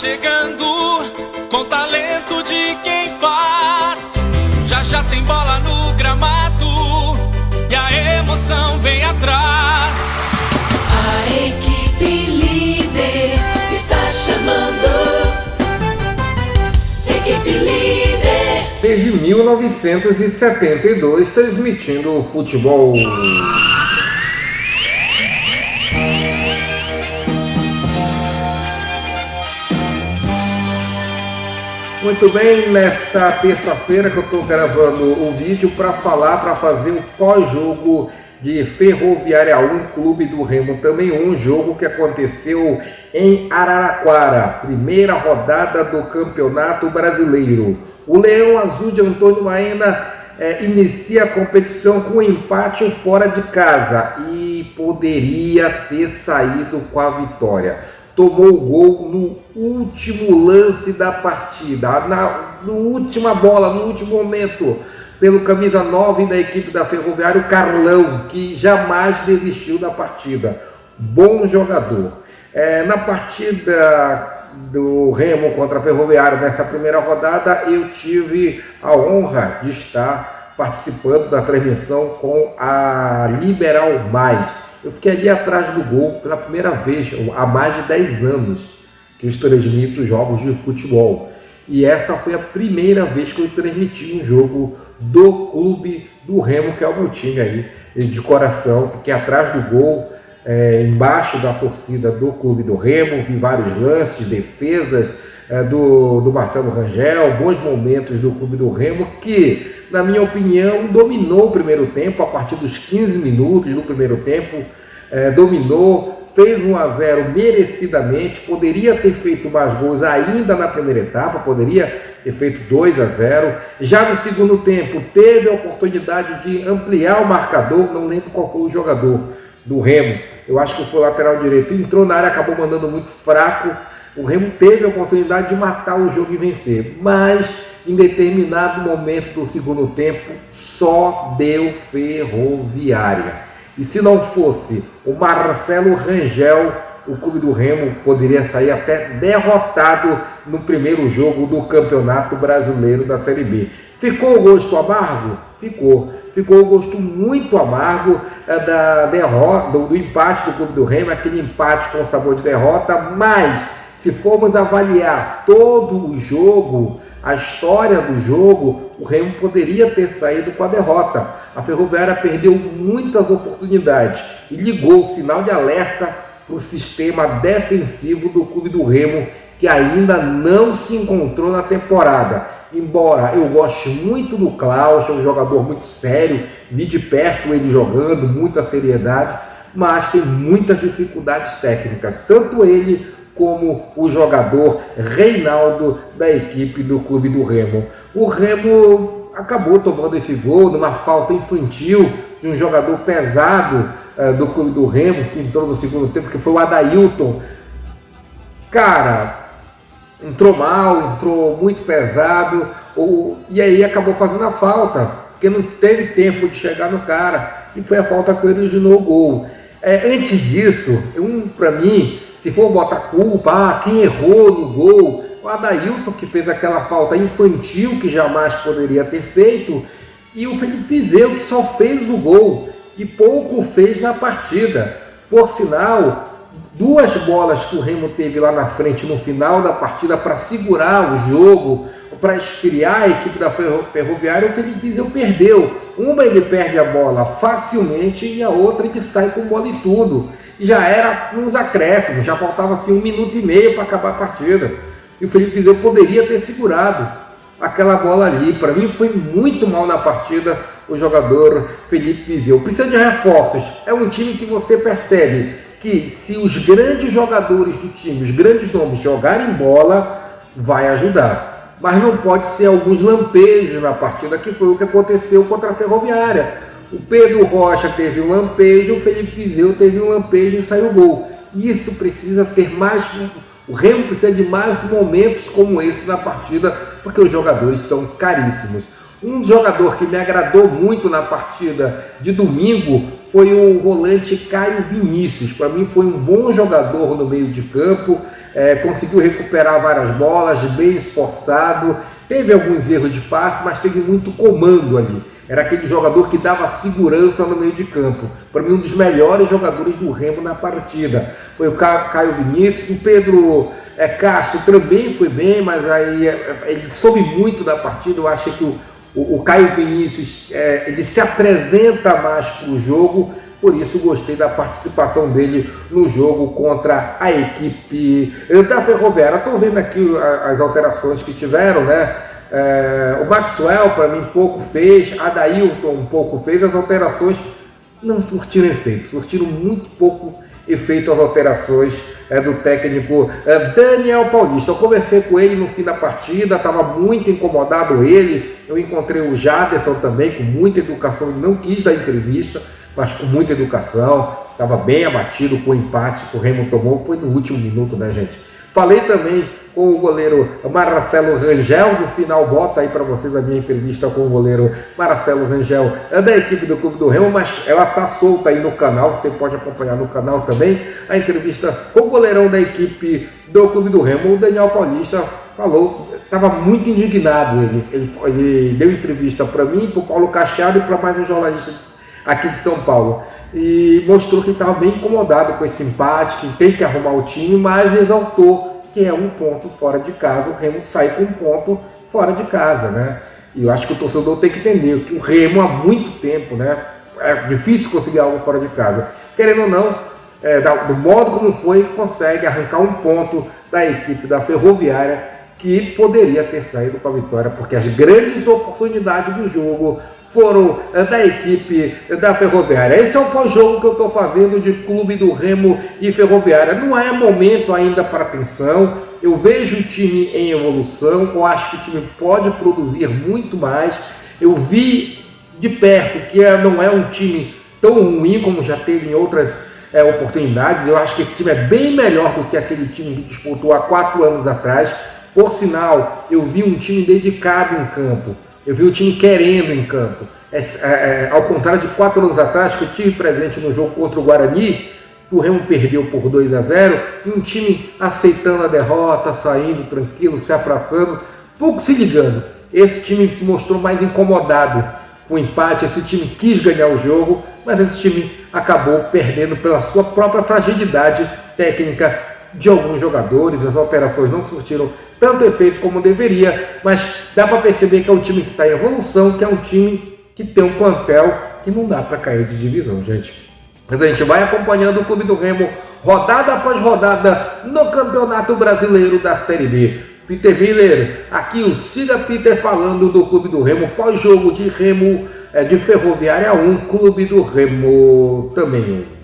chegando com talento de quem faz. Já tem bola no gramado e a emoção vem atrás. A equipe líder está chamando. Equipe líder. Desde 1972, transmitindo o futebol. Muito bem, nesta terça-feira que eu estou gravando o vídeo para fazer o pós-jogo de Ferroviária 1, Clube do Remo também, um jogo que aconteceu em Araraquara, primeira rodada do Campeonato Brasileiro. O Leão Azul de Antônio Maena inicia a competição com um empate fora de casa e poderia ter saído com a vitória. Tomou o gol no último lance da partida, na última bola, no último momento, pelo camisa 9 da equipe da Ferroviária, o Carlão, que jamais desistiu da partida. Bom jogador. Na partida do Remo contra a Ferroviária, nessa primeira rodada, eu tive a honra de estar participando da transmissão com a Liberal Mais. Eu fiquei ali atrás do gol pela primeira vez, há mais de 10 anos que eu transmito jogos de futebol. E essa foi a primeira vez que eu transmiti um jogo do Clube do Remo, que é o meu time aí de coração. Fiquei atrás do gol, embaixo da torcida do Clube do Remo, vi vários lances, defesas do Marcelo Rangel, bons momentos do Clube do Remo, que, na minha opinião, dominou o primeiro tempo. A partir dos 15 minutos do primeiro tempo, dominou, fez 1-0 merecidamente, poderia ter feito mais gols ainda na primeira etapa, poderia ter feito 2-0. Já no segundo tempo, teve a oportunidade de ampliar o marcador, não lembro qual foi o jogador do Remo, eu acho que foi o lateral direito, entrou na área, acabou mandando muito fraco. O Remo teve a oportunidade de matar o jogo e vencer, mas em determinado momento do segundo tempo só deu Ferroviária. E se não fosse o Marcelo Rangel, o Clube do Remo poderia sair até derrotado no primeiro jogo do Campeonato Brasileiro da Série B. Ficou o gosto amargo? Ficou. Ficou o gosto muito amargo da derrota, do empate do Clube do Remo, aquele empate com sabor de derrota, mas se formos avaliar todo o jogo, a história do jogo, o Remo poderia ter saído com a derrota. A Ferroviária perdeu muitas oportunidades e ligou o sinal de alerta para o sistema defensivo do Clube do Remo, que ainda não se encontrou na temporada. Embora eu goste muito do Klaus, é um jogador muito sério, vi de perto ele jogando, muita seriedade, mas tem muitas dificuldades técnicas, tanto ele como o jogador Reinaldo da equipe do Clube do Remo. O Remo acabou tomando esse gol numa falta infantil de um jogador pesado do Clube do Remo, que entrou no segundo tempo, que foi o Adailton. Cara, entrou mal, entrou muito pesado, e aí acabou fazendo a falta, porque não teve tempo de chegar no cara, e foi a falta que originou o gol. Antes disso, para mim, se for botar culpa, quem errou no gol, o Adailton, que fez aquela falta infantil que jamais poderia ter feito, e o Felipe Viseu, que só fez o gol e pouco fez na partida. Por sinal, duas bolas que o Remo teve lá na frente no final da partida para segurar o jogo, para esfriar a equipe da Ferroviária, o Felipe Viseu perdeu. Uma ele perde a bola facilmente e a outra ele sai com bola e tudo. Já era uns acréscimos, já faltava assim 1 minuto e meio para acabar a partida. E o Felipe Viseu poderia ter segurado aquela bola ali. Para mim foi muito mal na partida o jogador Felipe Viseu. Precisa de reforços. É um time que você percebe que se os grandes jogadores do time, os grandes nomes jogarem bola, vai ajudar. Mas não pode ser alguns lampejos na partida, que foi o que aconteceu contra a Ferroviária. O Pedro Rocha teve um lampejo, o Felipe Viseu teve um lampejo e saiu o gol. Isso precisa ter mais. O Remo precisa de mais momentos como esse na partida, porque os jogadores são caríssimos. Um jogador que me agradou muito na partida de domingo foi o volante Caio Vinícius. Para mim foi um bom jogador no meio de campo, conseguiu recuperar várias bolas, bem esforçado, teve alguns erros de passe, mas teve muito comando ali. Era aquele jogador que dava segurança no meio de campo. Para mim, um dos melhores jogadores do Remo na partida foi o Caio Vinícius. O Pedro Castro também foi bem, mas aí ele soube muito da partida. Eu acho que o Caio Vinícius ele se apresenta mais para o jogo, por isso gostei da participação dele no jogo contra a equipe da Ferroviária. Estou vendo aqui as alterações que tiveram, né? O Maxwell para mim pouco fez, a Dailton um pouco fez, as alterações não surtiram efeito, surtiram muito pouco efeito as alterações do técnico Daniel Paulista. Eu conversei com ele no fim da partida, estava muito incomodado ele, eu encontrei o Jaderson também com muita educação, ele não quis dar entrevista, mas com muita educação, estava bem abatido com o empate que o Remo tomou, foi no último minuto, né, gente? Falei também com o goleiro Marcelo Rangel, no final bota aí para vocês a minha entrevista com o goleiro Marcelo Rangel, da equipe do Clube do Remo, mas ela tá solta aí no canal, você pode acompanhar no canal também, a entrevista com o goleirão da equipe do Clube do Remo, o Daniel Paulista falou, estava muito indignado, ele deu entrevista para mim, para o Paulo Cachado e para mais um jornalista aqui de São Paulo, e mostrou que estava bem incomodado com esse empate, que tem que arrumar o time, mas exaltou que é um ponto fora de casa, o Remo sai com um ponto fora de casa, né? E eu acho que o torcedor tem que entender que o Remo há muito tempo, né? É difícil conseguir algo fora de casa. Querendo ou não, do modo como foi, consegue arrancar um ponto da equipe da Ferroviária, que poderia ter saído com a vitória, porque as grandes oportunidades do jogo foram da equipe da Ferroviária. Esse é o pós-jogo que eu estou fazendo de Clube do Remo e Ferroviária. Não é momento ainda para tensão. Eu vejo o time em evolução. Eu acho que o time pode produzir muito mais. Eu vi de perto que não é um time tão ruim como já teve em outras oportunidades. Eu acho que esse time é bem melhor do que aquele time que disputou há 4 anos atrás. Por sinal, eu vi um time dedicado em campo. Eu vi o time querendo em campo. Ao contrário de 4 anos atrás, que eu tive presente no jogo contra o Guarani, o Remo perdeu por 2-0, e um time aceitando a derrota, saindo tranquilo, se abraçando, pouco se ligando. Esse time se mostrou mais incomodado com o empate, esse time quis ganhar o jogo, mas esse time acabou perdendo pela sua própria fragilidade técnica de alguns jogadores. As alterações não surtiram tanto efeito como deveria, mas dá para perceber que é um time que está em evolução, que é um time que tem um plantel que não dá para cair de divisão, gente. Mas a gente vai acompanhando o Clube do Remo rodada após rodada no Campeonato Brasileiro da Série B. Peter Miller, aqui o Siga Peter falando do Clube do Remo, pós-jogo de Remo de Ferroviária 1, Clube do Remo também 1.